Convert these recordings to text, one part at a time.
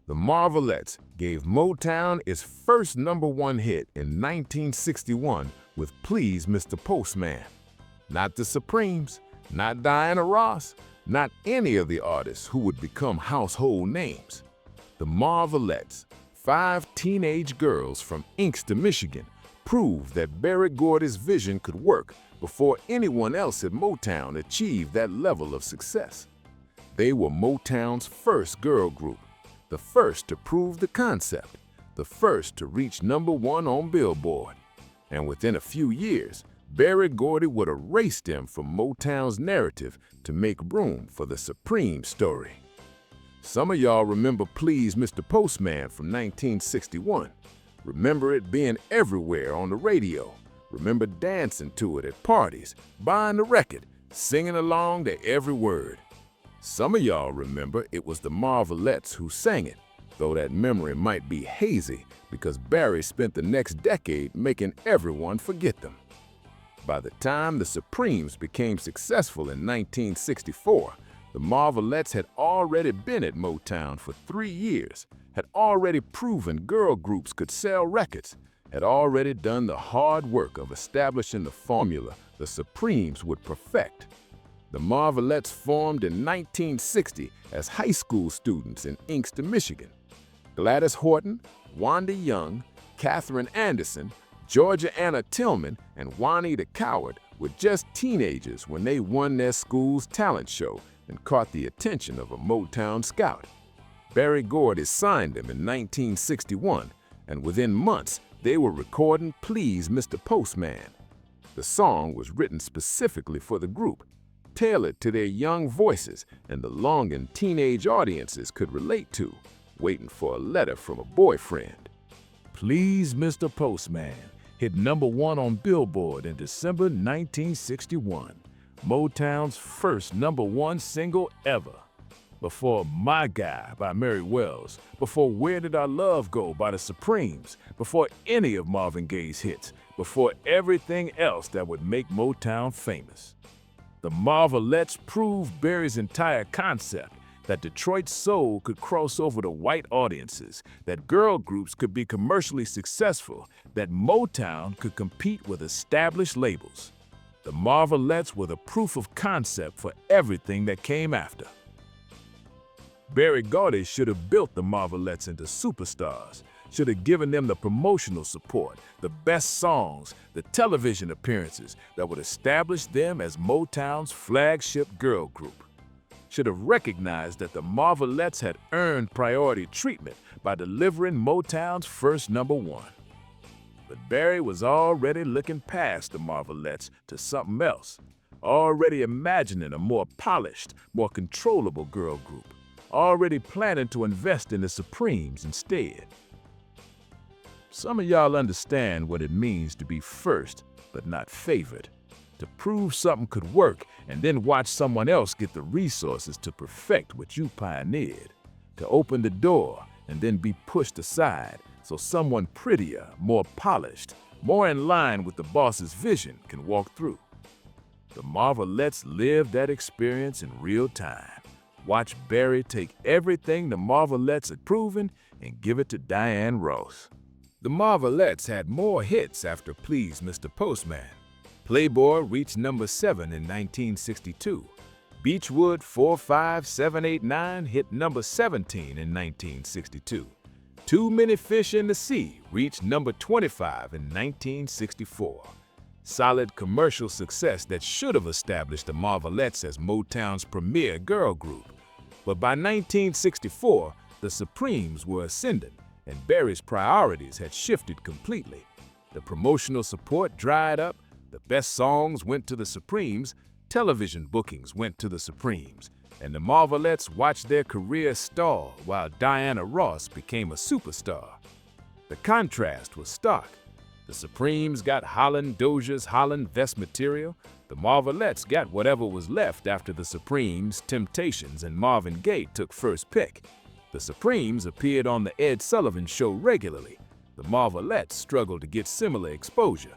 The Marvelettes gave Motown its first #1 hit in 1961 with Please Mr. Postman. Not the Supremes, not Diana Ross, not any of the artists who would become household names. The Marvelettes, 5 teenage girls from Inkster, Michigan, proved that Berry Gordy's vision could work before anyone else at Motown achieved that level of success. They were Motown's first girl group, the first to prove the concept, the first to reach #1 on Billboard. And within a few years, Berry Gordy would erase them from Motown's narrative to make room for the Supreme story. Some of y'all remember Please Mr. Postman from 1961. Remember it being everywhere on the radio. Remember dancing to it at parties, buying the record, singing along to every word. Some of y'all remember it was the Marvelettes who sang it, though that memory might be hazy because Berry spent the next decade making everyone forget them. By the time the Supremes became successful in 1964, the Marvelettes had already been at Motown for 3 years, had already proven girl groups could sell records, had already done the hard work of establishing the formula the Supremes would perfect. The Marvelettes formed in 1960 as high school students in Inkster, Michigan. Gladys Horton, Wanda Young, Katherine Anderson, Georgia Anna Tillman, and Juanita Coward were just teenagers when they won their school's talent show and caught the attention of a Motown scout. Berry Gordy signed them in 1961, and within months, they were recording Please Mr. Postman. The song was written specifically for the group, tailored to their young voices and the longing teenage audiences could relate to, waiting for a letter from a boyfriend. Please Mr. Postman hit #1 on Billboard in December 1961, Motown's first #1 single ever. Before My Guy by Mary Wells, before Where Did Our Love Go by the Supremes, before any of Marvin Gaye's hits, before everything else that would make Motown famous. The Marvelettes proved Berry's entire concept, that Detroit soul could cross over to white audiences, that girl groups could be commercially successful, that Motown could compete with established labels. The Marvelettes were the proof of concept for everything that came after. Berry Gordy should have built the Marvelettes into superstars, should have given them the promotional support, the best songs, the television appearances that would establish them as Motown's flagship girl group. Should have recognized that the Marvelettes had earned priority treatment by delivering Motown's first #1. But Berry was already looking past the Marvelettes to something else, already imagining a more polished, more controllable girl group, already planning to invest in the Supremes instead. Some of y'all understand what it means to be first, but not favored. To prove something could work and then watch someone else get the resources to perfect what you pioneered. To open the door and then be pushed aside so someone prettier, more polished, more in line with the boss's vision can walk through. The Marvelettes lived that experience in real time. Watch Berry take everything the Marvelettes had proven and give it to Diana Ross. The Marvelettes had more hits after Please Mr. Postman. Playboy reached #7 in 1962. Beachwood 45789 hit #17 in 1962. Too Many Fish in the Sea reached #25 in 1964. Solid commercial success that should have established the Marvelettes as Motown's premier girl group. But by 1964, the Supremes were ascendant, and Berry's priorities had shifted completely. The promotional support dried up, the best songs went to the Supremes, television bookings went to the Supremes, and the Marvelettes watched their career stall while Diana Ross became a superstar. The contrast was stark. The Supremes got Holland-Dozier-Holland vest material. The Marvelettes got whatever was left after the Supremes, Temptations, and Marvin Gaye took first pick. The Supremes appeared on the Ed Sullivan Show regularly. The Marvelettes struggled to get similar exposure.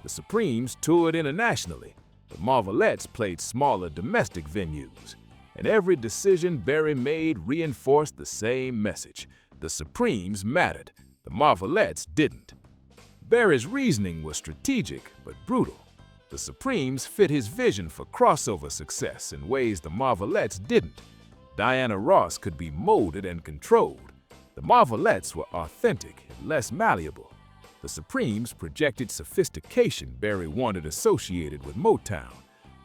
The Supremes toured internationally. The Marvelettes played smaller domestic venues. And every decision Berry made reinforced the same message. The Supremes mattered, the Marvelettes didn't. Berry's reasoning was strategic but brutal. The Supremes fit his vision for crossover success in ways the Marvelettes didn't. Diana Ross could be molded and controlled. The Marvelettes were authentic and less malleable. The Supremes projected sophistication Berry wanted associated with Motown.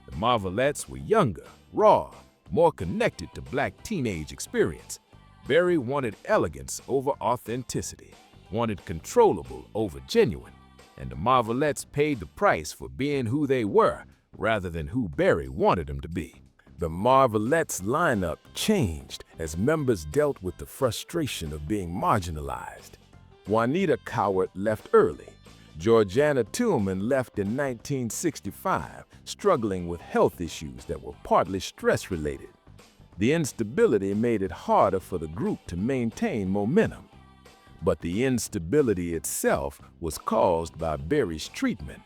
The Marvelettes were younger, raw, more connected to Black teenage experience. Berry wanted elegance over authenticity, wanted controllable over genuine, and the Marvelettes paid the price for being who they were rather than who Berry wanted them to be. The Marvelettes lineup changed as members dealt with the frustration of being marginalized. Juanita Cowart left early. Georgiana Tillman left in 1965, struggling with health issues that were partly stress-related. The instability made it harder for the group to maintain momentum. But the instability itself was caused by Berry's treatment.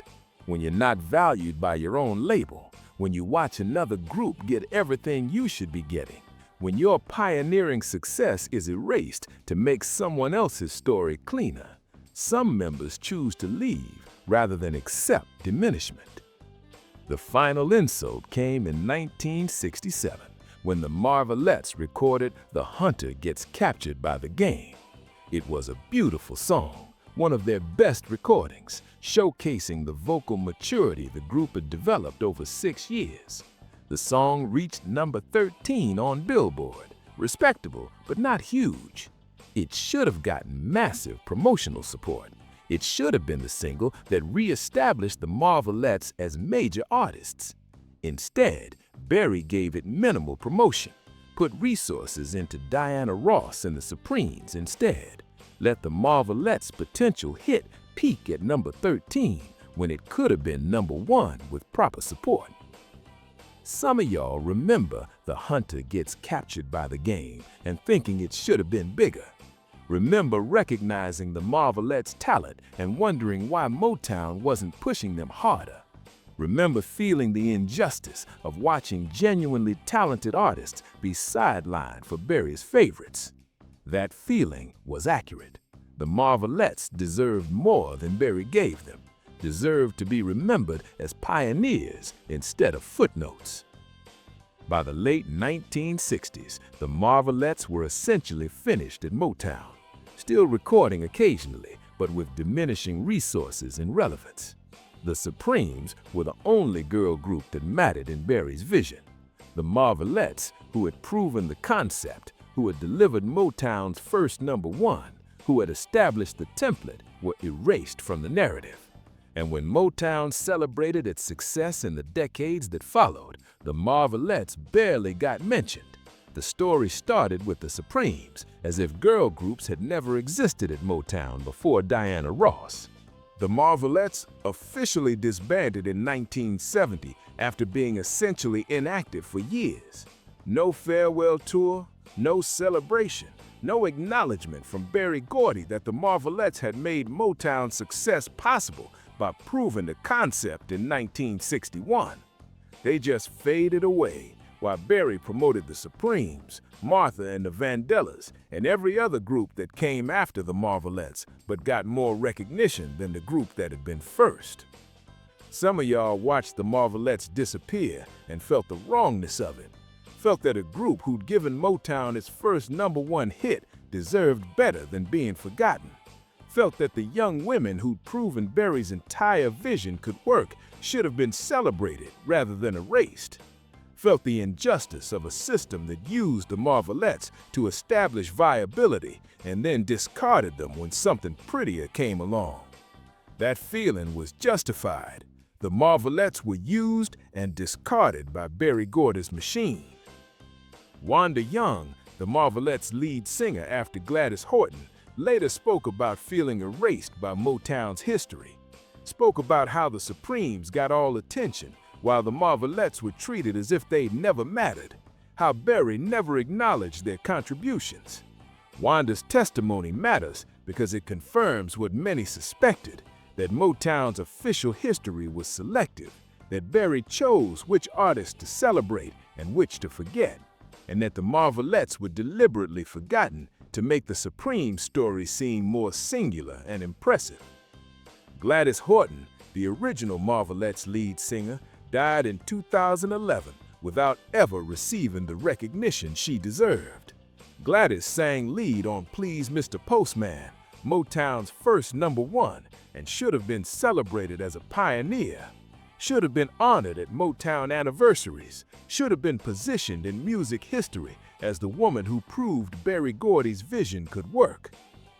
When you're not valued by your own label, when you watch another group get everything you should be getting, when your pioneering success is erased to make someone else's story cleaner, some members choose to leave rather than accept diminishment. The final insult came in 1967 when the Marvelettes recorded "The Hunter Gets Captured by the Game." It was a beautiful song, one of their best recordings, showcasing the vocal maturity the group had developed over 6 years. The song reached number 13 on Billboard, respectable but not huge. It should have gotten massive promotional support. It should have been the single that re-established the Marvelettes as major artists. Instead, Berry gave it minimal promotion, put resources into Diana Ross and the Supremes instead, let the Marvelettes' potential hit peak at number 13 when it could have been number 1 with proper support. Some of y'all remember "The Hunter Gets Captured by the Game" and thinking it should have been bigger. Remember recognizing the Marvelettes' talent and wondering why Motown wasn't pushing them harder. Remember feeling the injustice of watching genuinely talented artists be sidelined for Berry's favorites. That feeling was accurate. The Marvelettes deserved more than Berry gave them, deserved to be remembered as pioneers instead of footnotes. By the late 1960s, the Marvelettes were essentially finished at Motown, still recording occasionally, but with diminishing resources and relevance. The Supremes were the only girl group that mattered in Berry's vision. The Marvelettes, who had proven the concept, who had delivered Motown's first number 1, who had established the template, were erased from the narrative. And when Motown celebrated its success in the decades that followed, the Marvelettes barely got mentioned. The story started with the Supremes, as if girl groups had never existed at Motown before Diana Ross. The Marvelettes officially disbanded in 1970 after being essentially inactive for years. No farewell tour, no celebration, no acknowledgement from Berry Gordy that the Marvelettes had made Motown's success possible by proving the concept in 1961. They just faded away while Berry promoted the Supremes, Martha and the Vandellas, and every other group that came after the Marvelettes but got more recognition than the group that had been first. Some of y'all watched the Marvelettes disappear and felt the wrongness of it, felt that a group who'd given Motown its first number 1 hit deserved better than being forgotten, felt that the young women who'd proven Berry's entire vision could work should have been celebrated rather than erased, felt the injustice of a system that used the Marvelettes to establish viability and then discarded them when something prettier came along. That feeling was justified. The Marvelettes were used and discarded by Berry Gordy's machine. Wanda Young, the Marvelettes' lead singer after Gladys Horton, later spoke about feeling erased by Motown's history, spoke about how the Supremes got all attention while the Marvelettes were treated as if they'd never mattered, how Berry never acknowledged their contributions. Wanda's testimony matters because it confirms what many suspected, that Motown's official history was selective, that Berry chose which artists to celebrate and which to forget, and that the Marvelettes were deliberately forgotten to make the Supreme story seem more singular and impressive. Gladys Horton, the original Marvelettes lead singer, died in 2011 without ever receiving the recognition she deserved. Gladys sang lead on Please Mr. Postman, Motown's first #1, and should have been celebrated as a pioneer, should have been honored at Motown anniversaries, should have been positioned in music history as the woman who proved Berry Gordy's vision could work.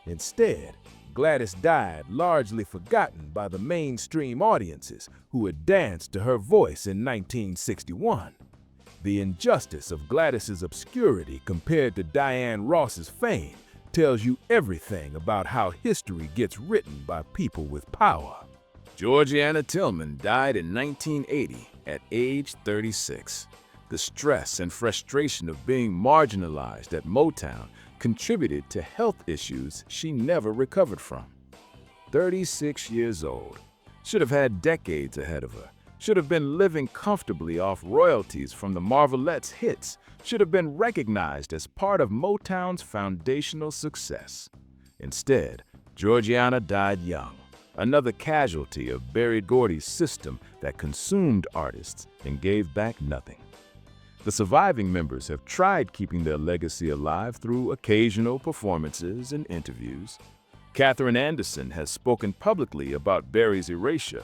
Instead, Gladys died largely forgotten by the mainstream audiences who had danced to her voice in 1961. The injustice of Gladys's obscurity compared to Diana Ross's fame tells you everything about how history gets written by people with power. Georgiana Tillman died in 1980 at age 36. The stress and frustration of being marginalized at Motown contributed to health issues she never recovered from. 36 years old, should have had decades ahead of her, should have been living comfortably off royalties from the Marvelettes' hits, should have been recognized as part of Motown's foundational success. Instead, Georgiana died young, another casualty of Berry Gordy's system that consumed artists and gave back nothing. The surviving members have tried keeping their legacy alive through occasional performances and interviews. Katherine Anderson has spoken publicly about Berry's erasure.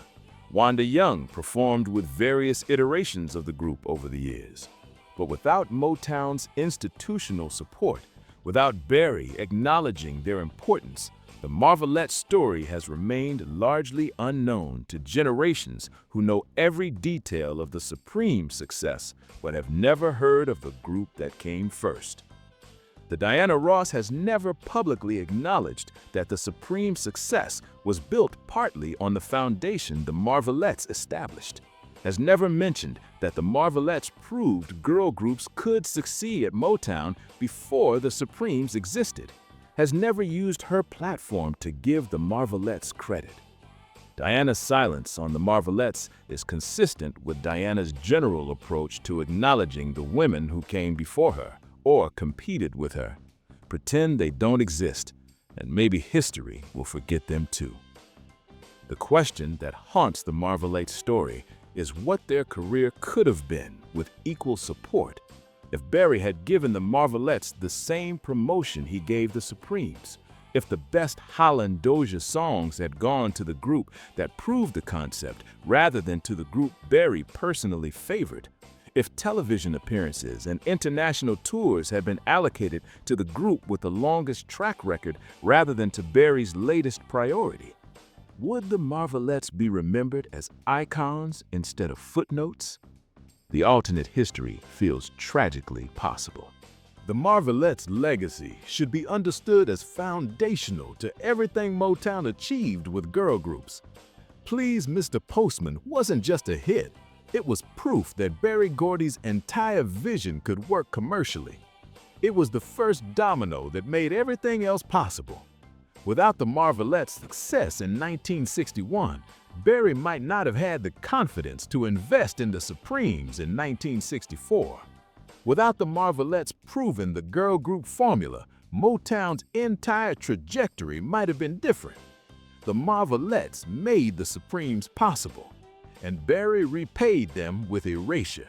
Wanda Young performed with various iterations of the group over the years. But without Motown's institutional support, without Berry acknowledging their importance, the Marvelettes' story has remained largely unknown to generations who know every detail of the Supreme success but have never heard of the group that came first. The Diana Ross has never publicly acknowledged that the Supreme success was built partly on the foundation the Marvelettes established, has never mentioned that the Marvelettes proved girl groups could succeed at Motown before the Supremes existed, has never used her platform to give the Marvelettes credit. Diana's silence on the Marvelettes is consistent with Diana's general approach to acknowledging the women who came before her or competed with her. Pretend they don't exist, and maybe history will forget them too. The question that haunts the Marvelettes' story is what their career could have been with equal support if Berry had given the Marvelettes the same promotion he gave the Supremes, if the best Holland-Dozier songs had gone to the group that proved the concept rather than to the group Berry personally favored, if television appearances and international tours had been allocated to the group with the longest track record rather than to Berry's latest priority. Would the Marvelettes be remembered as icons instead of footnotes? The alternate history feels tragically possible. The Marvelettes' legacy should be understood as foundational to everything Motown achieved with girl groups. Please Mr. Postman wasn't just a hit. It was proof that Berry Gordy's entire vision could work commercially. It was the first domino that made everything else possible. Without the Marvelettes' success in 1961, Berry might not have had the confidence to invest in the Supremes in 1964. Without the Marvelettes proving the girl group formula, Motown's entire trajectory might have been different. The Marvelettes made the Supremes possible, and Berry repaid them with erasure.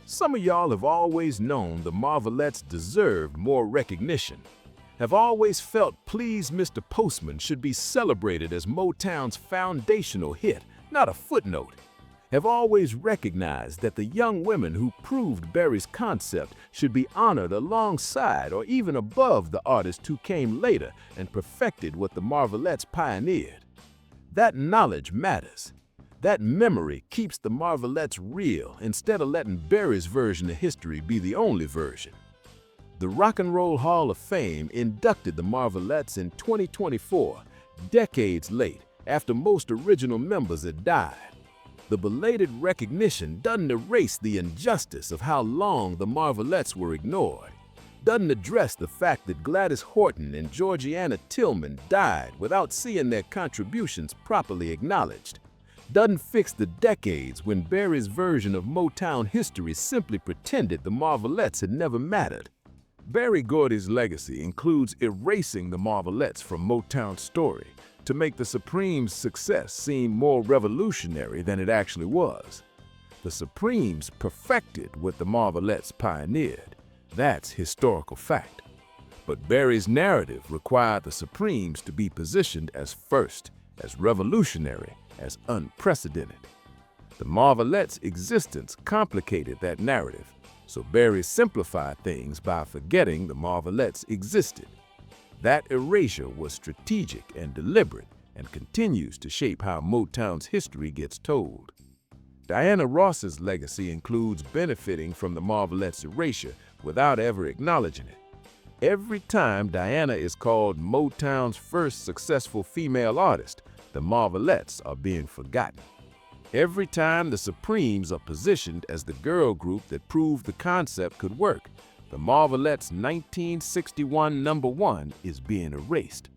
Some of y'all have always known the Marvelettes deserved more recognition, have always felt Please Mr. Postman should be celebrated as Motown's foundational hit, not a footnote, have always recognized that the young women who proved Berry's concept should be honored alongside or even above the artists who came later and perfected what the Marvelettes pioneered. That knowledge matters. That memory keeps the Marvelettes real instead of letting Berry's version of history be the only version. The Rock and Roll Hall of Fame inducted the Marvelettes in 2024, decades late after most original members had died. The belated recognition doesn't erase the injustice of how long the Marvelettes were ignored, doesn't address the fact that Gladys Horton and Georgiana Tillman died without seeing their contributions properly acknowledged, doesn't fix the decades when Berry's version of Motown history simply pretended the Marvelettes had never mattered. Berry Gordy's legacy includes erasing the Marvelettes from Motown's story to make the Supremes' success seem more revolutionary than it actually was. The Supremes perfected what the Marvelettes pioneered. That's historical fact. But Berry's narrative required the Supremes to be positioned as first, as revolutionary, as unprecedented. The Marvelettes' existence complicated that narrative, so Berry simplified things by forgetting the Marvelettes existed. That erasure was strategic and deliberate and continues to shape how Motown's history gets told. Diana Ross's legacy includes benefiting from the Marvelettes' erasure without ever acknowledging it. Every time Diana is called Motown's first successful female artist, the Marvelettes are being forgotten. Every time the Supremes are positioned as the girl group that proved the concept could work, the Marvelettes' 1961 #1 is being erased.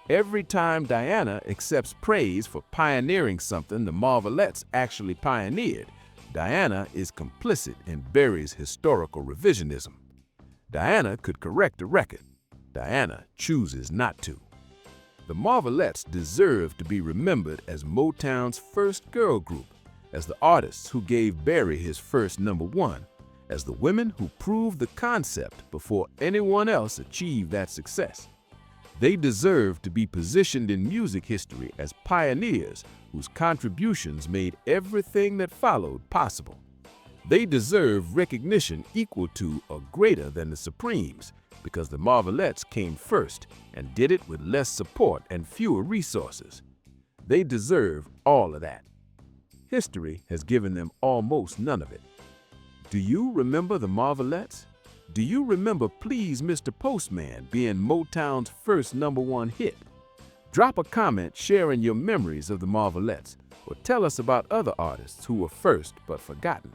Every time Diana accepts praise for pioneering something the Marvelettes actually pioneered, Diana is complicit in Berry's historical revisionism. Diana could correct a record. Diana chooses not to. The Marvelettes deserve to be remembered as Motown's first girl group, as the artists who gave Berry his first #1, as the women who proved the concept before anyone else achieved that success. They deserve to be positioned in music history as pioneers whose contributions made everything that followed possible. They deserve recognition equal to or greater than the Supremes, because the Marvelettes came first and did it with less support and fewer resources. They deserve all of that. History has given them almost none of it. Do you remember the Marvelettes? Do you remember Please Mr. Postman being Motown's first #1 hit? Drop a comment sharing your memories of the Marvelettes, or tell us about other artists who were first but forgotten.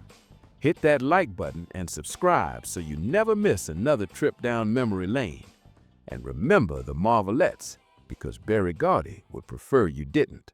Hit that like button and subscribe so you never miss another trip down memory lane. And remember the Marvelettes, because Berry Gordy would prefer you didn't.